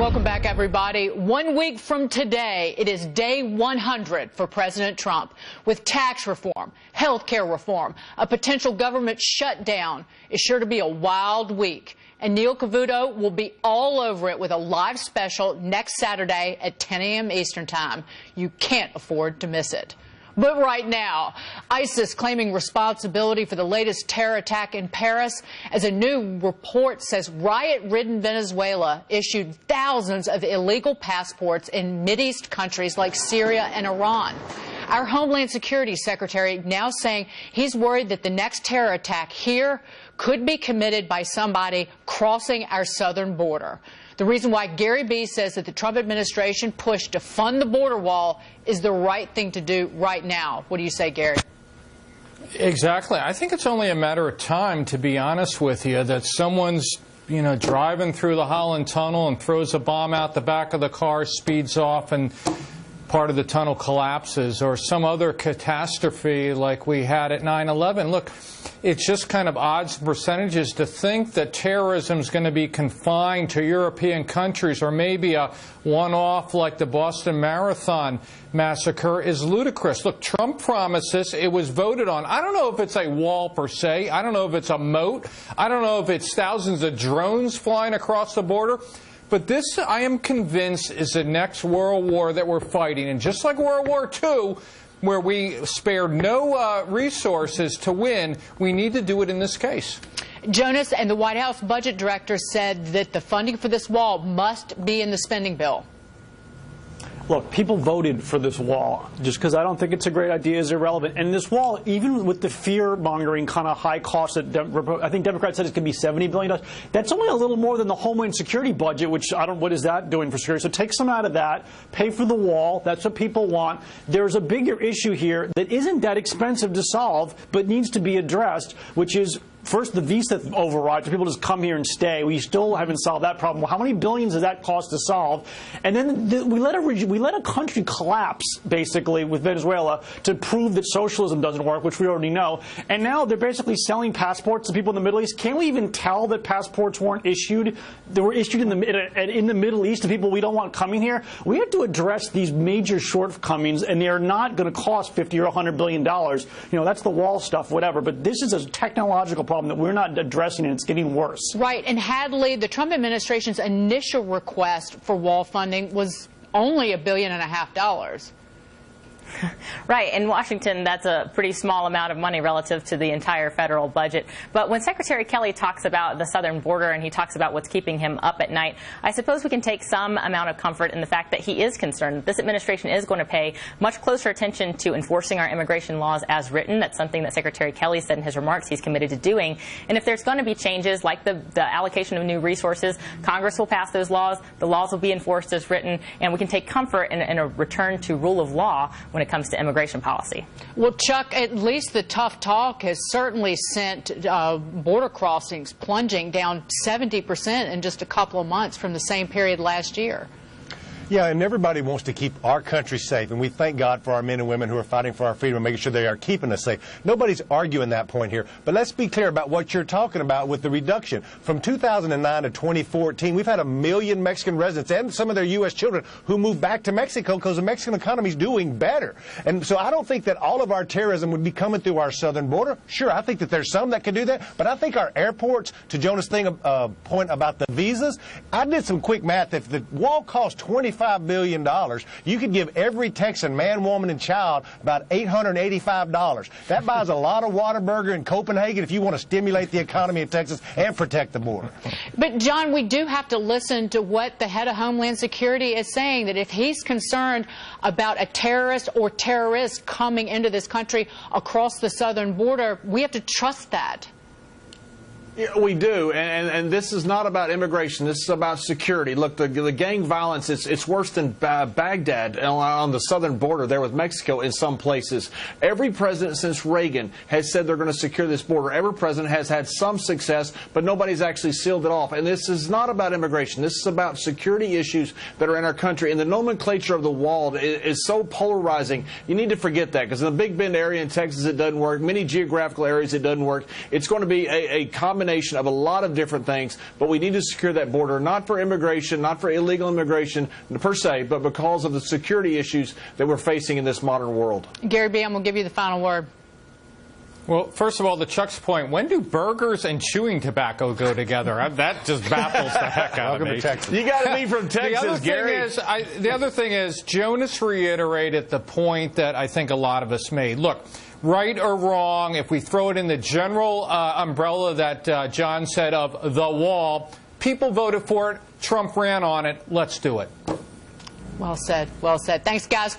Welcome back, everybody. 1 week from today, it is day 100 for President Trump. With tax reform, health care reform, a potential government shutdown, it's sure to be a wild week. And Neil Cavuto will be all over it with a live special next Saturday at 10 a.m. Eastern Time. You can't afford to miss it. But right now, ISIS claiming responsibility for the latest terror attack in Paris, as a new report says riot-ridden Venezuela issued thousands of illegal passports in Mideast countries like Syria and Iran. Our Homeland Security Secretary now saying he's worried that the next terror attack here could be committed by somebody crossing our southern border. The reason why Gary B. says that the Trump administration push to fund the border wall is the right thing to do right now. What do you say, Gary? Exactly. I think it's only a matter of time, to be honest with you, that someone's, driving through the Holland Tunnel and throws a bomb out the back of the car, speeds off, and part of the tunnel collapses, or some other catastrophe like we had at 9/11. Look, it's just kind of odds and percentages to think that terrorism is going to be confined to European countries, or maybe a one-off like the Boston Marathon massacre, is ludicrous. Look, Trump promised this. It was voted on. I don't know if it's a wall per se. I don't know if it's a moat. I don't know if it's thousands of drones flying across the border. But this, I am convinced, is the next world war that we're fighting. And just like World War II, where we spared no resources to win, we need to do it in this case. Jonas, and the White House budget director said that the funding for this wall must be in the spending bill. Look, people voted for this wall. Just because I don't think it's a great idea is irrelevant. And this wall, even with the fear-mongering kind of high cost that I think Democrats said it's going to be $70 billion, that's only a little more than the Homeland Security budget, which what is that doing for security? So take some out of that, pay for the wall. That's what people want. There's a bigger issue here that isn't that expensive to solve, but needs to be addressed, which is first, the visa override for people to just come here and stay. We still haven't solved that problem. How many billions does that cost to solve? And then we let a country collapse, basically, with Venezuela to prove that socialism doesn't work, which we already know. And now they're basically selling passports to people in the Middle East. Can't we even tell that passports weren't issued? They were issued in the Middle East to people we don't want coming here. We have to address these major shortcomings, and they are not going to cost $50 or $100 billion. That's the wall stuff, whatever. But this is a technological problem that we're not addressing, and it's getting worse. Right. And Hadley, the Trump administration's initial request for wall funding was only $1.5 billion. Right. In Washington, that's a pretty small amount of money relative to the entire federal budget. But when Secretary Kelly talks about the southern border and he talks about what's keeping him up at night, I suppose we can take some amount of comfort in the fact that he is concerned that this administration is going to pay much closer attention to enforcing our immigration laws as written. That's something that Secretary Kelly said in his remarks he's committed to doing. And if there's going to be changes like the allocation of new resources, Congress will pass those laws. The laws will be enforced as written. And we can take comfort in a return to rule of law when it comes to immigration policy. Well, Chuck, at least the tough talk has certainly sent border crossings plunging down 70% in just a couple of months from the same period last year. Yeah, and everybody wants to keep our country safe, and we thank God for our men and women who are fighting for our freedom and making sure they are keeping us safe. Nobody's arguing that point here, but let's be clear about what you're talking about with the reduction. From 2009 to 2014, we've had 1 million Mexican residents and some of their U.S. children who moved back to Mexico because the Mexican economy is doing better. And so I don't think that all of our terrorism would be coming through our southern border. Sure, I think that there's some that can do that, but I think our airports, to Jonah's point about the visas, I did some quick math. If the wall costs $25 billion, you could give every Texan, man, woman, and child about $885. That buys a lot of Whataburger in Copenhagen if you want to stimulate the economy of Texas and protect the border. But, John, we do have to listen to what the head of Homeland Security is saying, that if he's concerned about a terrorist or terrorists coming into this country across the southern border, we have to trust that. Yeah, we do, and this is not about immigration. This is about security. Look, the gang violence, it's worse than Baghdad on the southern border there with Mexico in some places. Every president since Reagan has said they're going to secure this border. Every president has had some success, but nobody's actually sealed it off. And this is not about immigration. This is about security issues that are in our country. And the nomenclature of the wall is so polarizing. You need to forget that, because in the Big Bend area in Texas, it doesn't work. Many geographical areas, it doesn't work. It's going to be a combination combination of a lot of different things, but we need to secure that border, not for immigration, not for illegal immigration per se, but because of the security issues that we're facing in this modern world. Gary B., I'm going to give you the final word. Well, first of all, to Chuck's point, when do burgers and chewing tobacco go together? That just baffles the heck out of me. Welcome to Texas. You got to be from Texas, Gary. The other thing is, Jonas reiterated the point that I think a lot of us made. Look, right or wrong, if we throw it in the general umbrella that John said of the wall, people voted for it, Trump ran on it, let's do it. Well said. Well said. Thanks, guys.